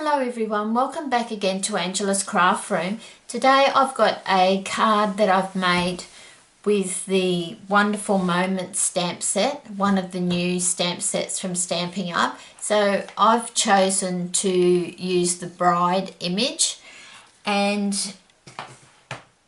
Hello everyone, welcome back again to Angela's Craft Room. Today I've got a card that I've made with the Wonderful Moments stamp set, one of the new stamp sets from Stamping Up. So I've chosen to use the bride image, and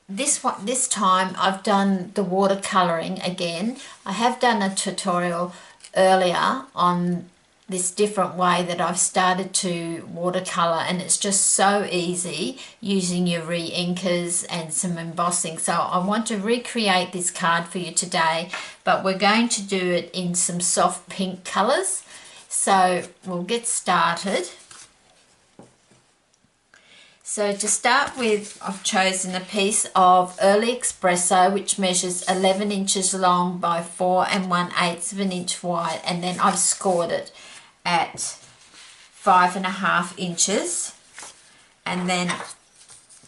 this time I've done the watercolouring again. I have done a tutorial earlier on this different way that I've started to watercolour, and it's just so easy using your re-inkers and some embossing. So I want to recreate this card for you today, but we're going to do it in some soft pink colours. So we'll get started. So to start with, I've chosen a piece of Early Espresso which measures 11 inches long by 4 1/8 of an inch wide, and then I've scored it at 5.5 inches, and then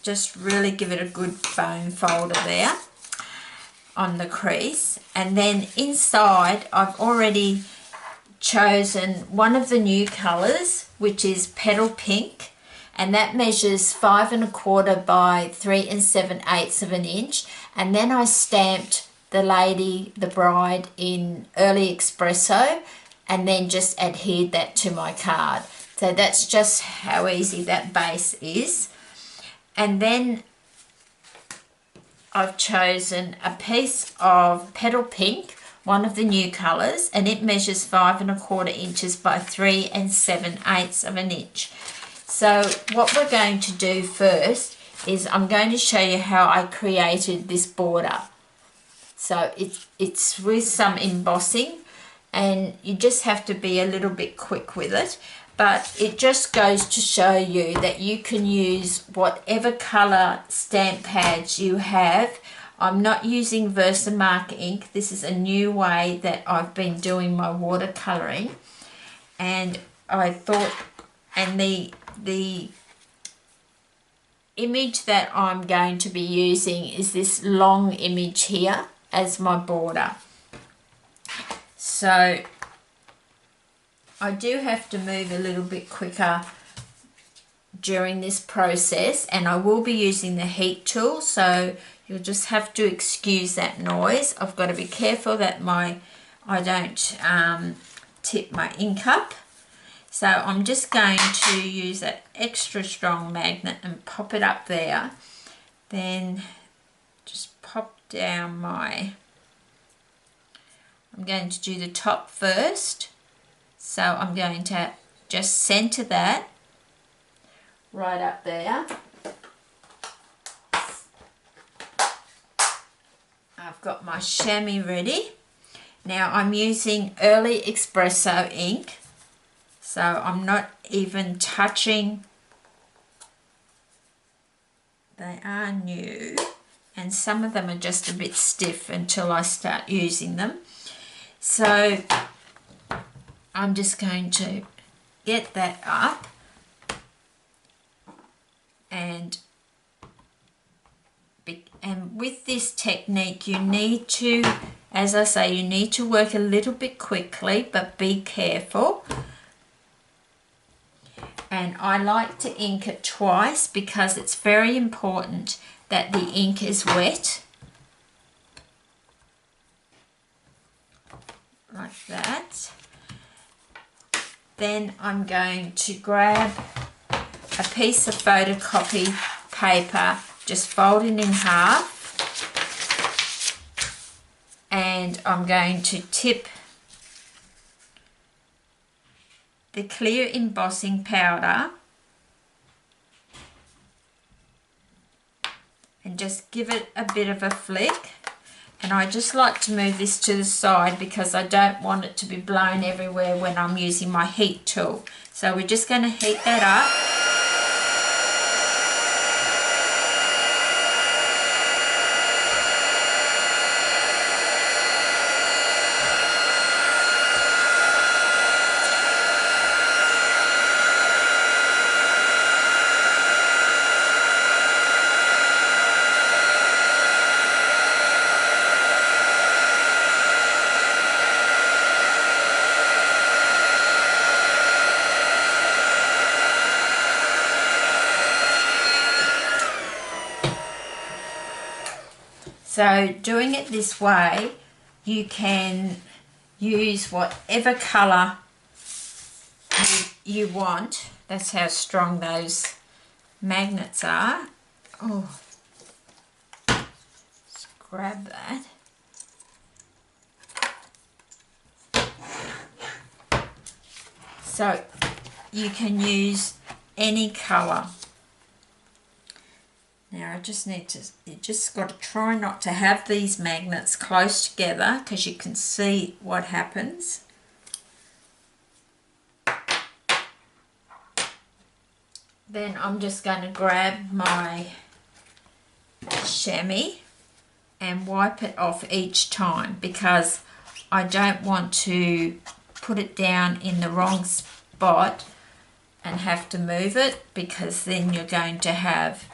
just really give it a good bone folder there on the crease. And then inside I've already chosen one of the new colours, which is Petal Pink, and that measures 5 1/4 by 3 7/8 of an inch. And then I stamped the lady, the bride, in Early Espresso, and then just adhered that to my card. So that's just how easy that base is. And then I've chosen a piece of Petal Pink, one of the new colours, and it measures 5 1/4 inches by 3 7/8 of an inch. So what we're going to do first is I'm going to show you how I created this border. So it's with some embossing, and you just have to be a little bit quick with it, but it just goes to show you that you can use whatever colour stamp pads you have. I'm not using Versamark ink. This is a new way that I've been doing my watercolouring, and I thought, and the image that I'm going to be using is this long image here as my border. So I do have to move a little bit quicker during this process, and I will be using the heat tool, so you'll just have to excuse that noise. I've got to be careful that I don't tip my ink up. So I'm just going to use that extra strong magnet and pop it up there. Then just pop down my, I'm going to do the top first. So I'm going to just center that right up there. I've got my chamois ready. Now I'm using Early Espresso ink. So I'm not even touching. They are new, and some of them are just a bit stiff until I start using them. So I'm just going to get that up, and with this technique you need to, as I say, you need to work a little bit quickly, but be careful. And I like to ink it twice because it's very important that the ink is wet. Like that. Then I'm going to grab a piece of photocopy paper, just fold it in half, and I'm going to tip the clear embossing powder and just give it a bit of a flick. And I just like to move this to the side because I don't want it to be blown everywhere when I'm using my heat tool. So we're just going to heat that up. So doing it this way, you can use whatever colour you want. That's how strong those magnets are. Oh, let's grab that. So you can use any colour. Now I just need to, you just got to try not to have these magnets close together because you can see what happens. Then I'm just going to grab my chamois and wipe it off each time because I don't want to put it down in the wrong spot and have to move it, because then you're going to have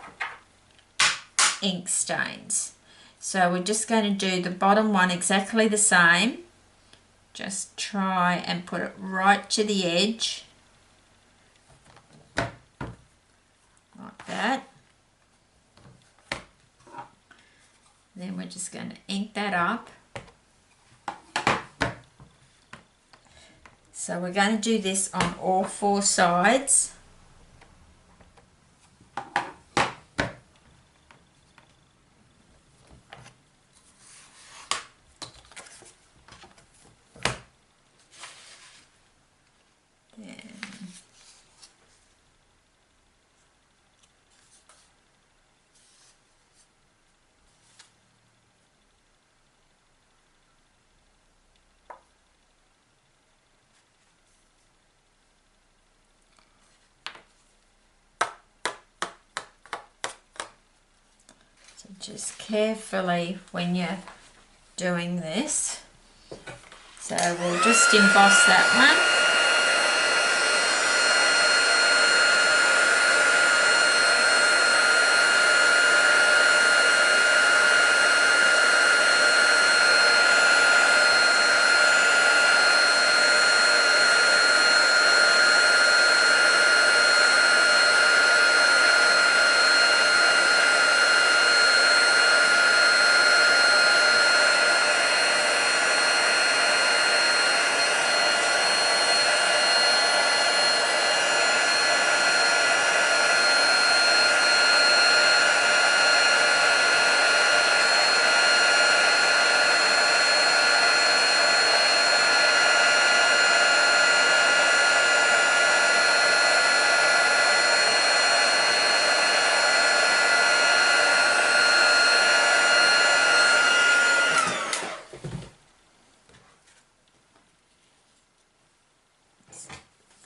ink stains. So we're just going to do the bottom one exactly the same. Just try and put it right to the edge like that. Then we're just going to ink that up. So we're going to do this on all four sides. Just carefully when you're doing this. So we'll just emboss that one.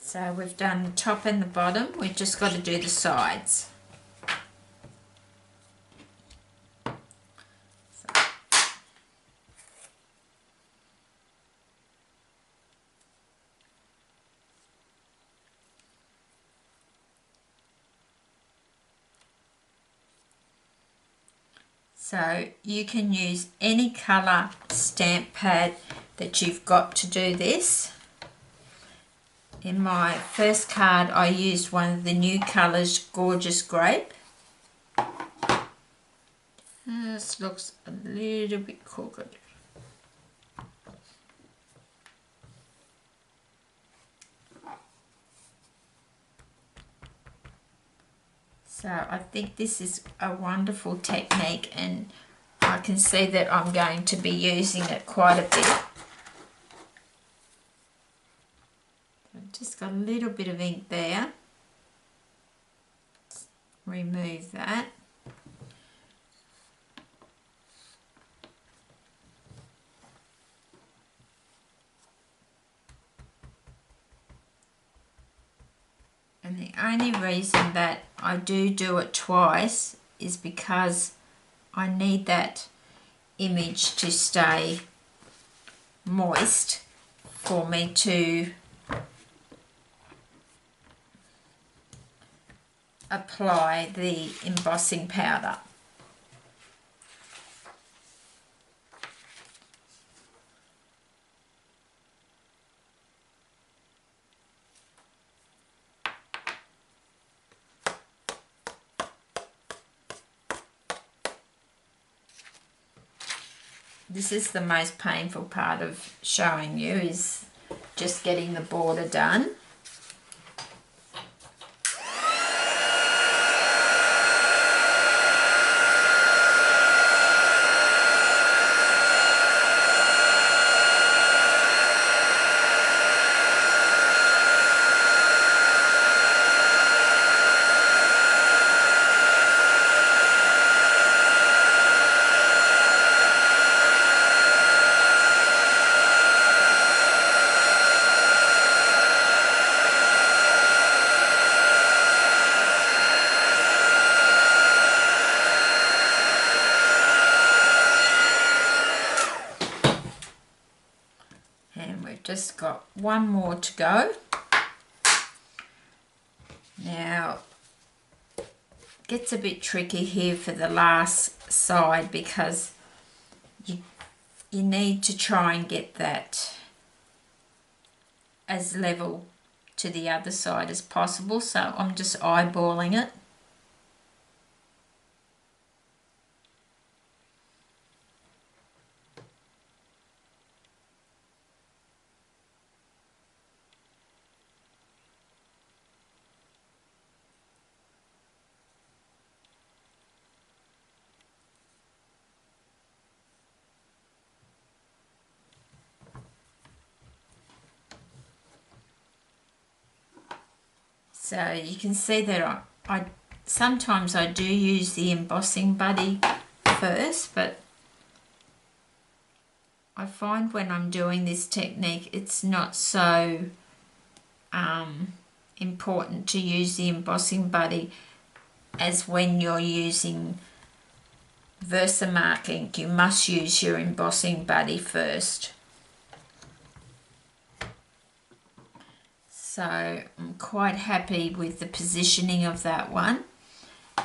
So we've done the top and the bottom, we've just got to do the sides. So you can use any colour stamp pad that you've got to do this. In my first card I used one of the new colours, Gorgeous Grape. This looks a little bit crooked. So I think this is a wonderful technique, and I can see that I'm going to be using it quite a bit. I've just got a little bit of ink there. Let's remove that. And the only reason that I do it twice is because I need that image to stay moist for me to apply the embossing powder. This is the most painful part of showing you, is just getting the border done. Just got one more to go. Now it gets a bit tricky here for the last side, because you need to try and get that as level to the other side as possible, so I'm just eyeballing it. So you can see that I sometimes I do use the embossing buddy first, but I find when I'm doing this technique it's not so important to use the embossing buddy as when you're using Versamark ink. You must use your embossing buddy first. So I'm quite happy with the positioning of that one.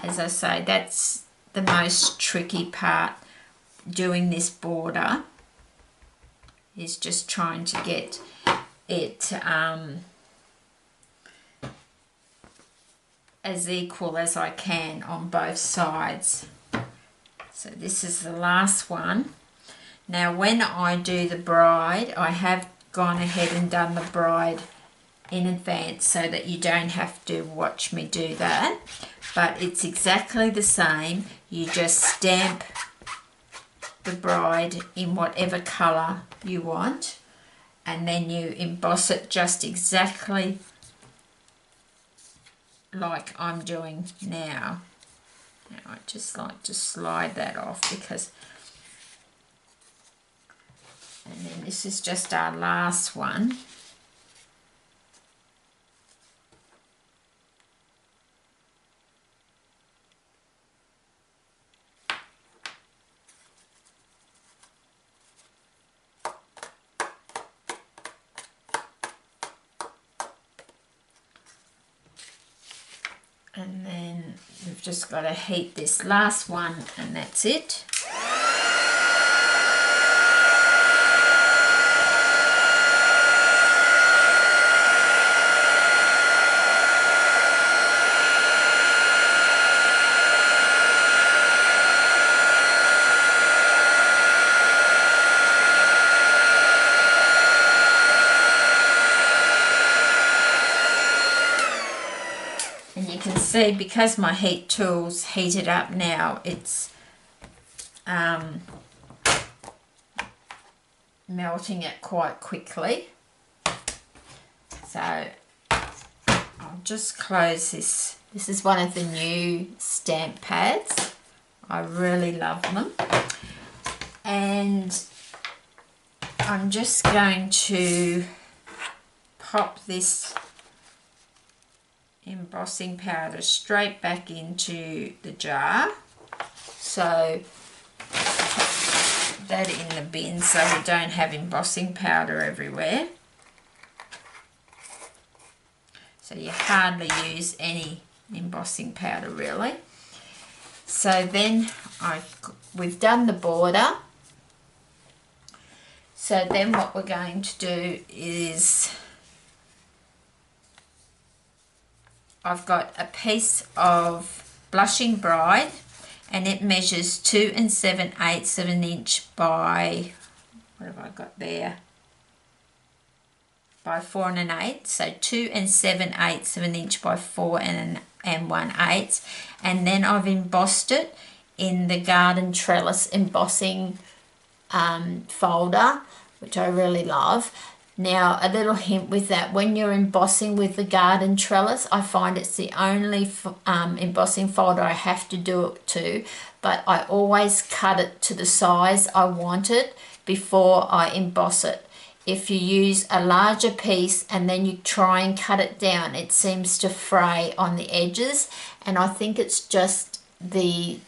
As I say, that's the most tricky part doing this border, is just trying to get it as equal as I can on both sides. So this is the last one. Now when I do the bride, I have gone ahead and done the bride in advance so that you don't have to watch me do that, but it's exactly the same. You just stamp the bride in whatever colour you want, and then you emboss it just exactly like I'm doing now. Now I just like to slide that off, because, and then this is just our last one. And then we've just got to heat this last one, and that's it. And you can see, because my heat tool's heated up now, it's melting it quite quickly. So I'll just close this. This is one of the new stamp pads. I really love them. And I'm just going to pop this embossing powder straight back into the jar. So put that in the bin so we don't have embossing powder everywhere. So you hardly use any embossing powder really. So then we've done the border. So then what we're going to do is, I've got a piece of Blushing Bride. and it measures 2 7/8 of an inch by, what have I got there, by 4 1/8, so 2 7/8 of an inch by 4 1/8, and then I've embossed it in the garden trellis embossing folder, which I really love. Now, a little hint with that, when you're embossing with the garden trellis, I find it's the only embossing folder I have to do it to, but I always cut it to the size I want it before I emboss it. If you use a larger piece and then you try and cut it down, it seems to fray on the edges, and I think it's just the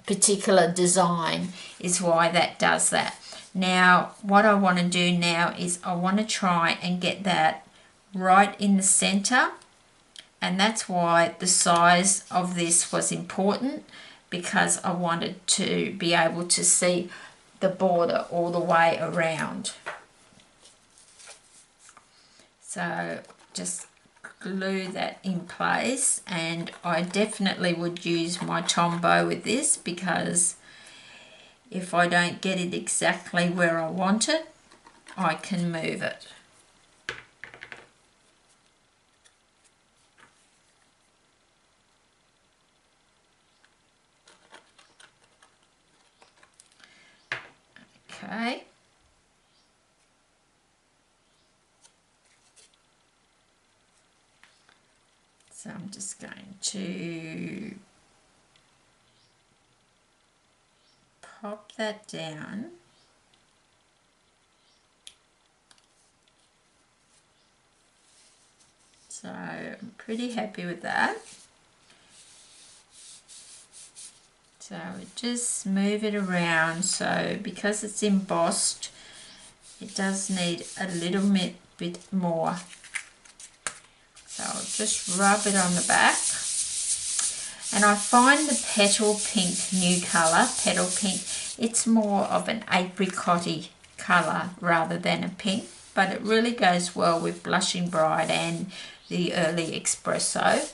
particular design is why that does that. Now, what I want to do now is I want to try and get that right in the center, and that's why the size of this was important, because I wanted to be able to see the border all the way around. So just glue that in place, and I definitely would use my Tombow with this, because if I don't get it exactly where I want it, I can move it. Okay. So I'm just going to pop that down. So I'm pretty happy with that. So just move it around. So because it's embossed, it does need a little bit more. So I'll just rub it on the back. And I find the Petal Pink new colour, Petal Pink, it's more of an apricot-y colour rather than a pink, but it really goes well with Blushing Bride and the Early Espresso.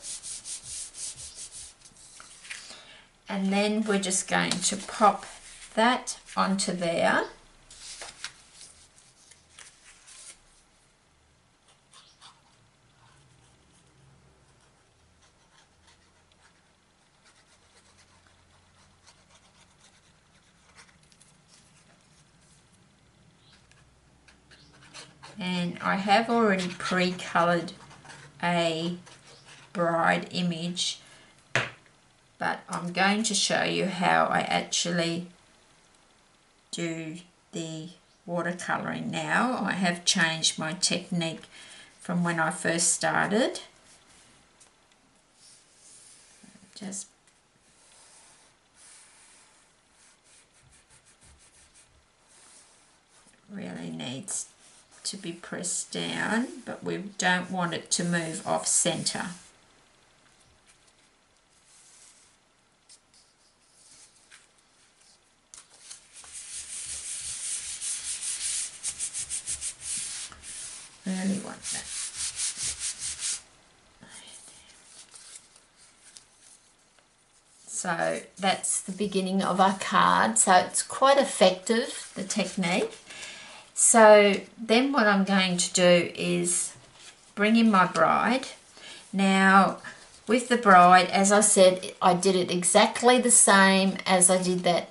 And then we're just going to pop that onto there. And I have already pre-coloured a bride image, but I'm going to show you how I actually do the watercolouring now. I have changed my technique from when I first started. Just really needs to be pressed down, but we don't want it to move off center. Really want that. So that's the beginning of our card. So it's quite effective, the technique. So then what I'm going to do is bring in my bride. Now with the bride, as I said, I did it exactly the same as I did that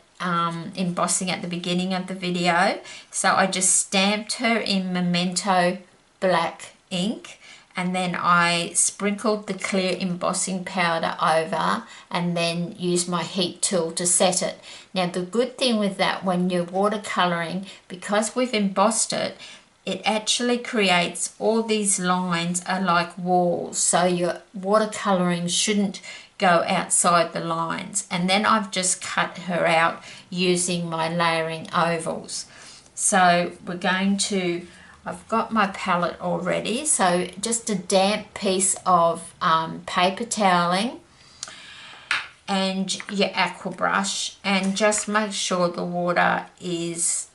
embossing at the beginning of the video. So I just stamped her in Memento black ink, and then I sprinkled the clear embossing powder over and then used my heat tool to set it. Now the good thing with that, when you're watercolouring, because we've embossed it, it actually creates all these lines are like walls, so your watercolouring shouldn't go outside the lines. And then I've just cut her out using my layering ovals. So we're going to, I've got my palette already, so just a damp piece of paper toweling and your aqua brush, and just make sure the water is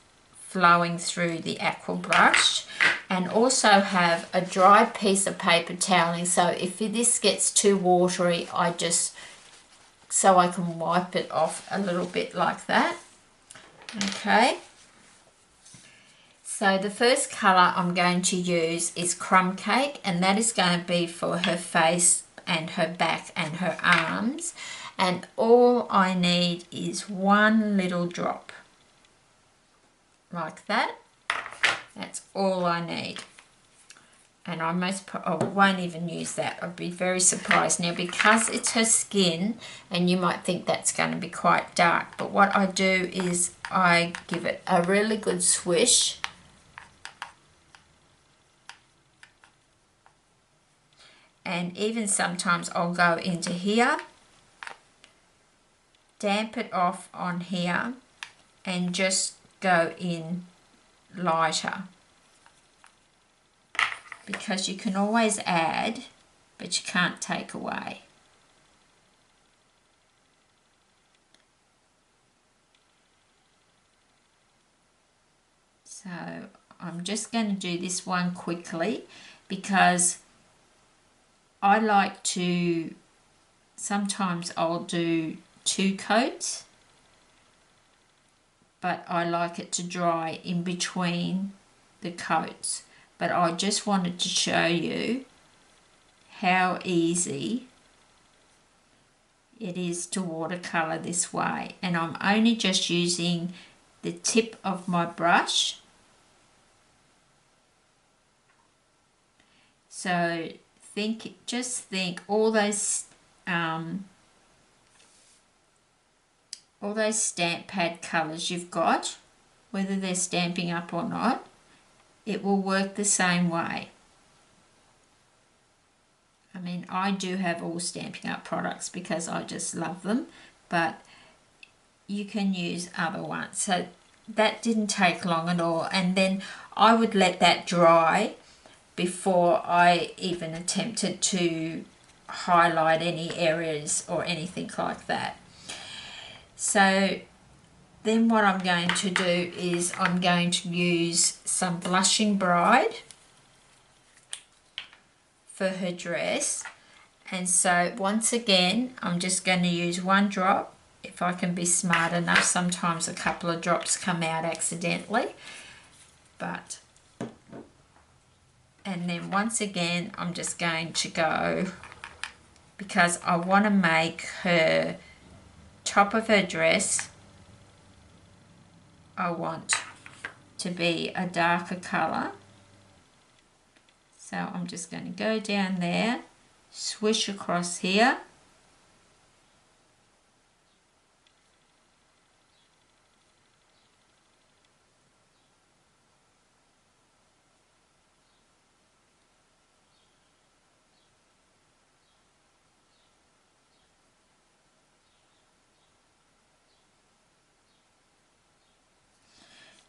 flowing through the aqua brush, and also have a dry piece of paper toweling, so if this gets too watery I just so I can wipe it off a little bit like that. Okay. So the first colour I'm going to use is Crumb Cake, and that is going to be for her face and her back and her arms. And all I need is one little drop. Like that. That's all I need. And I won't even use that. I'd be very surprised. Now, because it's her skin, and you might think that's going to be quite dark, but what I do is I give it a really good swish. And even sometimes I'll go into here, damp it off on here, and just go in lighter. Because you can always add, but you can't take away. So I'm just going to do this one quickly because I like to, sometimes I'll do 2 coats, but I like it to dry in between the coats. But I just wanted to show you how easy it is to watercolour this way. And I'm only just using the tip of my brush. So just think all those stamp pad colours you've got, whether they're stamping up or not, it will work the same way. I mean, I do have all Stampin' Up products because I just love them, but you can use other ones. So that didn't take long at all, and then I would let that dry before I even attempted to highlight any areas or anything like that. So then what I'm going to do is I'm going to use some Blushing Bride for her dress. And so once again, I'm just going to use one drop. If I can be smart enough, sometimes a couple of drops come out accidentally. And then once again, I'm just going to go, because I want to make her top of her dress, I want to be a darker colour. So I'm just going to go down there, swish across here.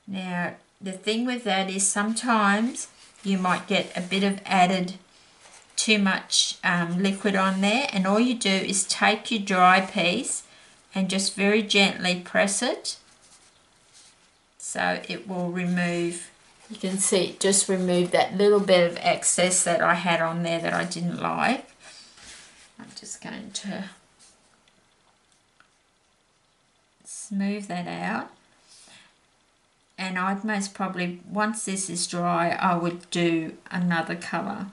Now, the thing with that is sometimes you might get a bit of added too much liquid on there, and all you do is take your dry piece and just very gently press it so it will remove, you can see it just removed that little bit of excess that I had on there that I didn't like. I'm just going to smooth that out. And I'd most probably, once this is dry, I would do another colour,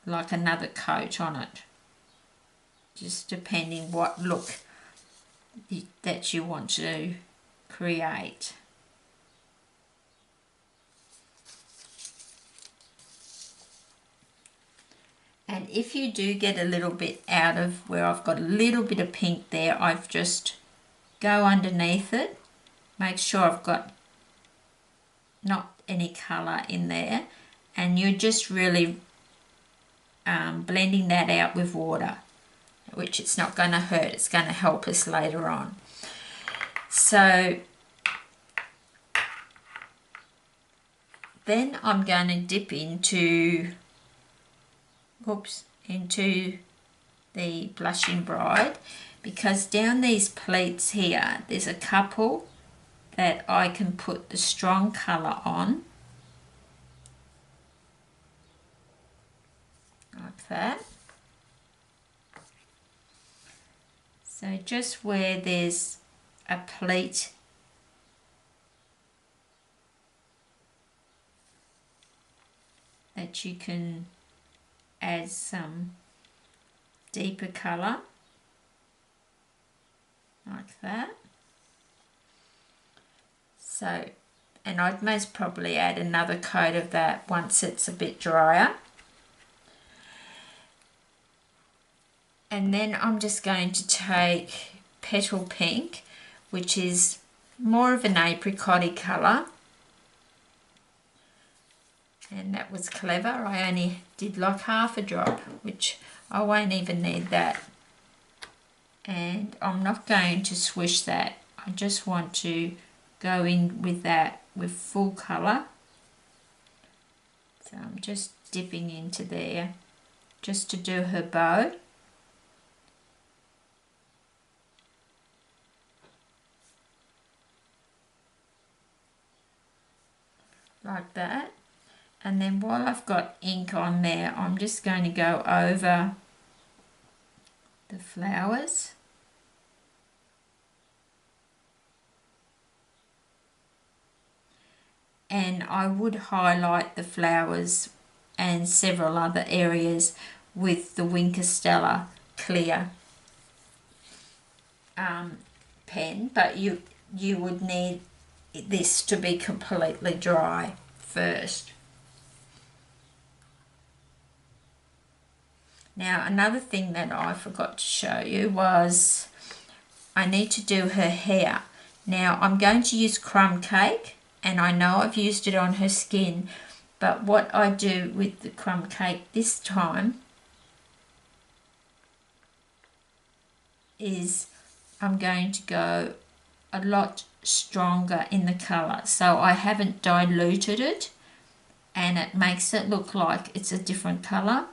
like another coat on it, just depending what look that you want to create. And if you do get a little bit out of where I've got a little bit of pink there, I've just go underneath it, make sure I've got not any colour in there, and you're just really blending that out with water, which it's not going to hurt, it's going to help us later on. So then I'm going to dip into the Blushing Bride, because down these pleats here there's a couple that I can put the strong colour on, like that. So just where there's a pleat that you can add some deeper colour like that. So, and I'd most probably add another coat of that once it's a bit drier. And then I'm just going to take Petal Pink, which is more of an apricot-y colour. And that was clever. I only did like half a drop, which I won't even need that. And I'm not going to swish that. I just want to go in with that with full colour. So I'm just dipping into there just to do her bow. Like that. And then while I've got ink on there, I'm just going to go over the flowers. And I would highlight the flowers and several other areas with the Watercolouring clear pen, but you would need this to be completely dry first. Now another thing that I forgot to show you was I need to do her hair. Now I'm going to use crumb cake, and I know I've used it on her skin, but what I do with the crumb cake this time is I'm going to go a lot stronger in the colour, so I haven't diluted it, and it makes it look like it's a different colour.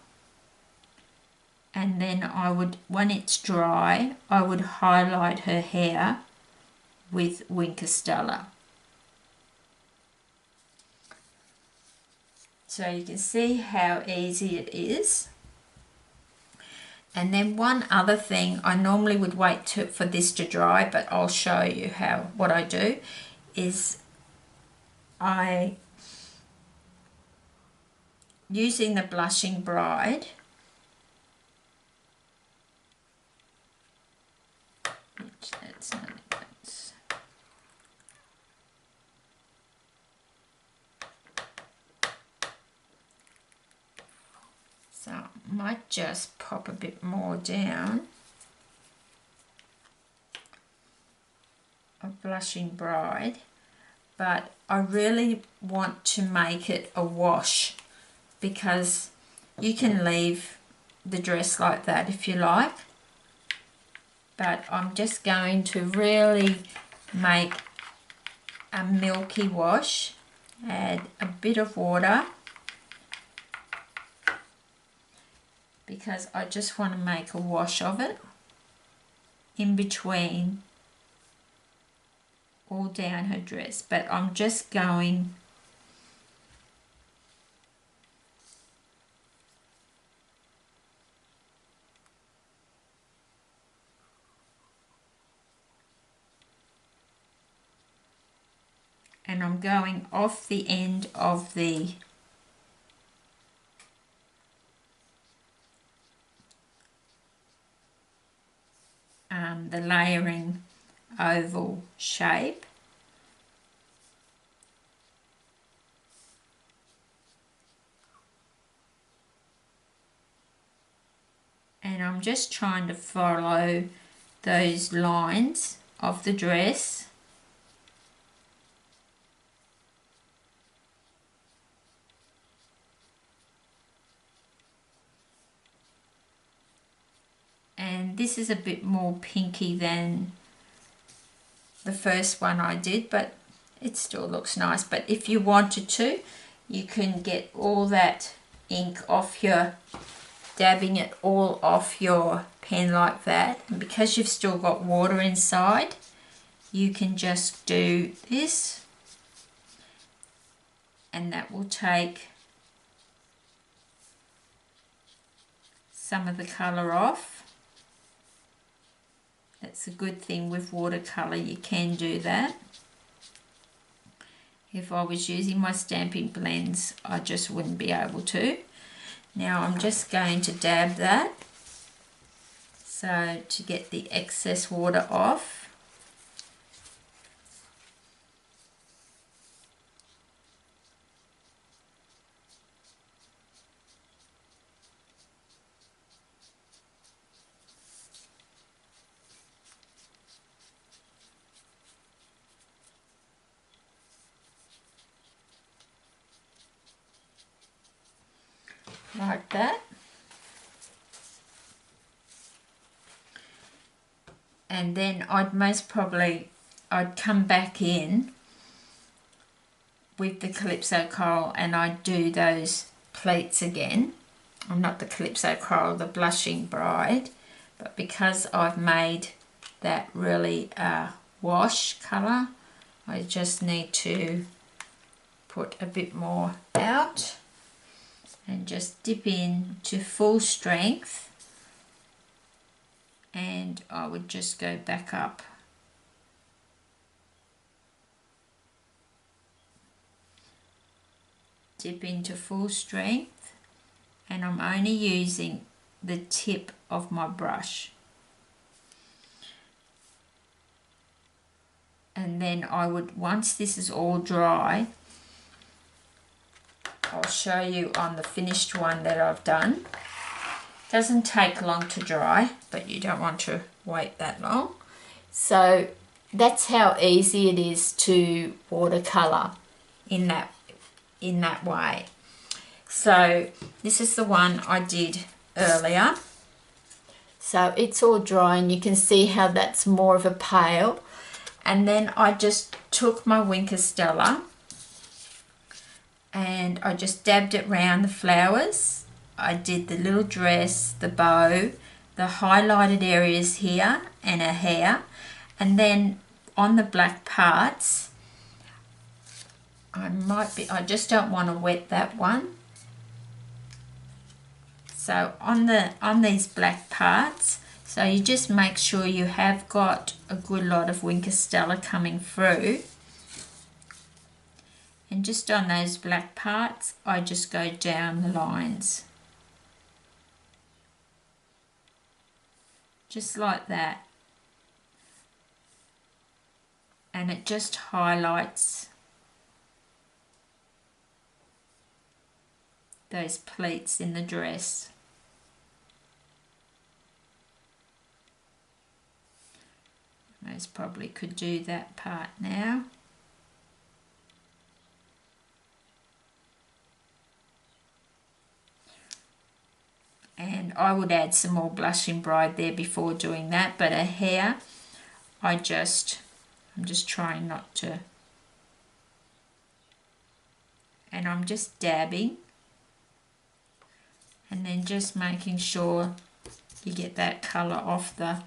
And then I would, when it's dry, I would highlight her hair with Watercolouring. So you can see how easy it is. And then one other thing, I normally would wait for this to dry, but I'll show you what I do is using the Blushing Bride, which that's not it. So I might just pop a bit more down of Blushing Bride, but I really want to make it a wash, because you can leave the dress like that if you like, but I'm just going to really make a milky wash. Add a bit of water, because I just want to make a wash of it in between all down her dress, but I'm just going and I'm going off the end of the layering oval shape. And I'm just trying to follow those lines of the dress. And this is a bit more pinky than the first one I did, but it still looks nice. But if you wanted to, you can get all that ink off dabbing it all off your pen like that. And because you've still got water inside, you can just do this, and that will take some of the colour off That's a good thing with watercolour, you can do that. If I was using my stamping blends, I just wouldn't be able to. Now I'm just going to dab that, so to get the excess water off. Like that. And then I'd come back in with the Calypso Coral and I'd do those pleats again. I'm not the Calypso Coral, the Blushing Bride, but because I've made that really wash colour, I just need to put a bit more out and just dip in to full strength, and I would just go back up. Dip into full strength, and I'm only using the tip of my brush. And then I would, once this is all dry, I'll show you on the finished one that I've done. Doesn't take long to dry, but you don't want to wait that long. So that's how easy it is to watercolor in that way. So this is the one I did earlier. So it's all dry and you can see how that's more of a pale. And then I just took my Winker Stella and I just dabbed it round the flowers. I did the little dress, the bow, the highlighted areas here and her hair, and then on the black parts I just don't want to wet that one. So on these black parts, so you just make sure you have got a good lot of Winker Stella coming through. And just on those black parts, I just go down the lines. Just like that. And it just highlights those pleats in the dress. Most probably could do that part now. And I would add some more Blushing Bride there before doing that, but her hair, I'm just trying not to, and I'm just dabbing and then just making sure you get that colour off the,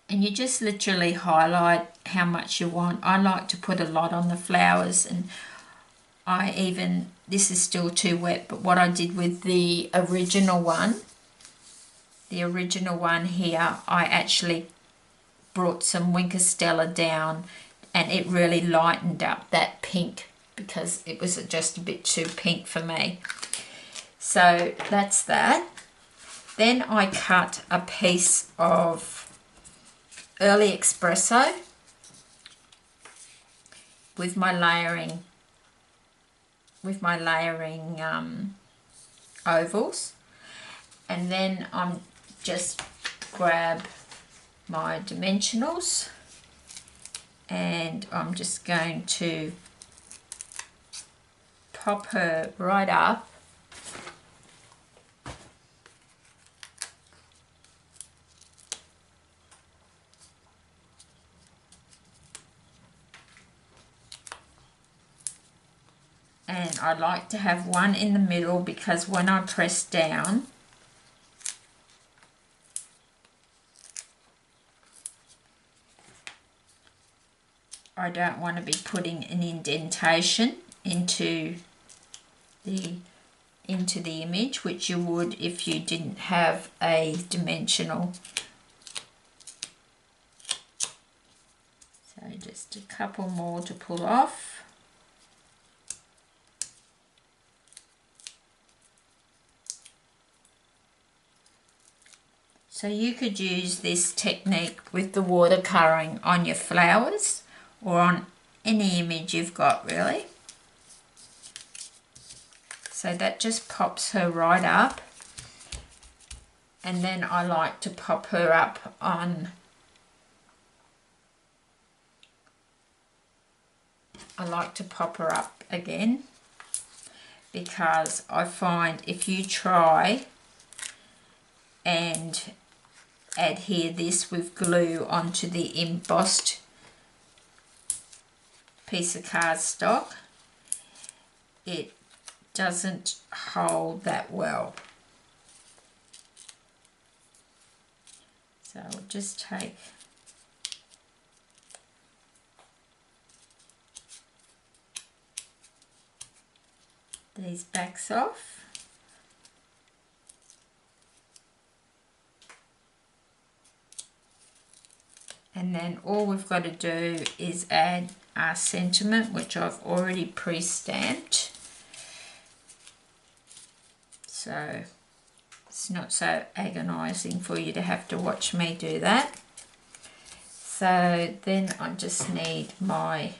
and you just literally highlight how much you want. I like to put a lot on the flowers, and this is still too wet, but what I did with the original one here, I actually brought some Winker Stella down and it really lightened up that pink because it was just a bit too pink for me. So that's that. Then I cut a piece of Early Espresso with my layering ovals, and then I'm just grab my dimensionals and I'm just going to pop her right up . And I like to have one in the middle because when I press down, I don't want to be putting an indentation into the image, which you would if you didn't have a dimensional just a couple more to pull off. So you could use this technique with the watercolouring on your flowers or on any image you've got, really. So that just pops her right up. And then I like to pop her up on, I like to pop her up again, because I find if you try and adhere this with glue onto the embossed piece of cardstock, it doesn't hold that well. So I'll just take these backs off. And then all we've got to do is add our sentiment, which I've already pre-stamped. So it's not so agonising for you to have to watch me do that. So then I just need my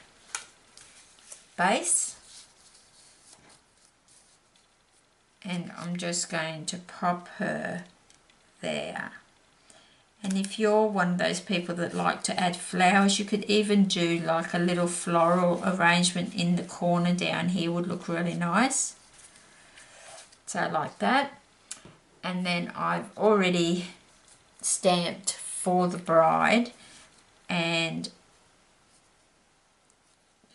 base. And I'm just going to pop her there. And if you're one of those people that like to add flowers, you could even do like a little floral arrangement in the corner down here, would look really nice. So like that. And then I've already stamped for the bride, and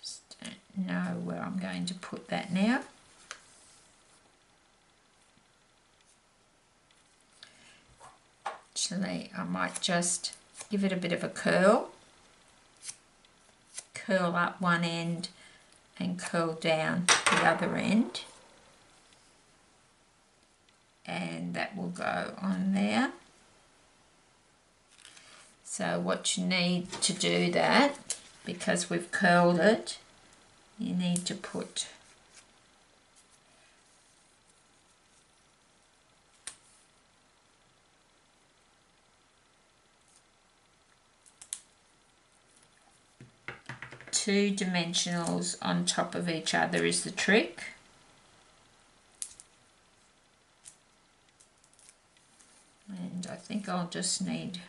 just don't know where I'm going to put that now. Actually, I might just give it a bit of a curl up one end and curl down the other end, and that will go on there. So what you need to do that, because we've curled it, you need to put two dimensionals on top of each other is the trick. And I think I'll just need,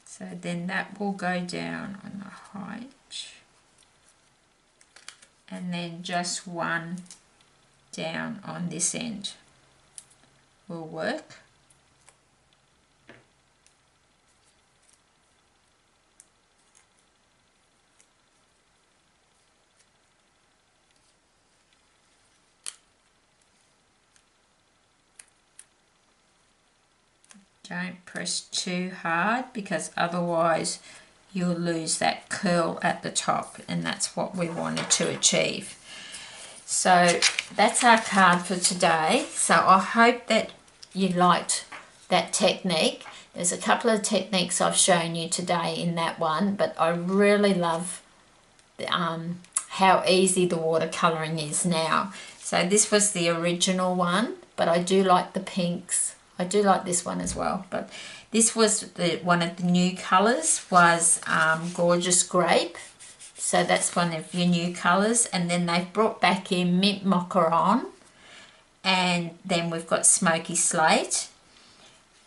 so then that will go down on the height, and then just one down on this end will work. Don't press too hard, because otherwise you'll lose that curl at the top, and that's what we wanted to achieve. So that's our card for today. So I hope that you liked that technique. There's a couple of techniques I've shown you today in that one, but I really love how easy the watercolouring is now. So this was the original one, but I do like the pinks. I do like this one as well, but this was one of the new colours, was Gorgeous Grape. So that's one of your new colours. And then they've brought back in Mint Macaron, and then we've got Smoky Slate.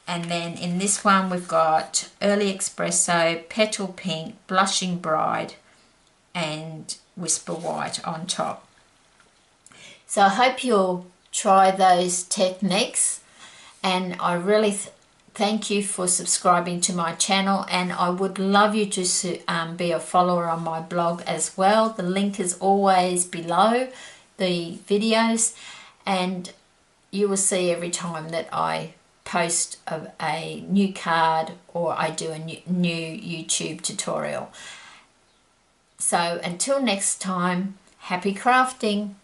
And then in this one we've got Early Espresso, Petal Pink, Blushing Bride, and Whisper White on top. So I hope you'll try those techniques. And I really thank you for subscribing to my channel, and I would love you to be a follower on my blog as well. The link is always below the videos, and you will see every time that I post a new card or I do a new YouTube tutorial. So until next time, happy crafting!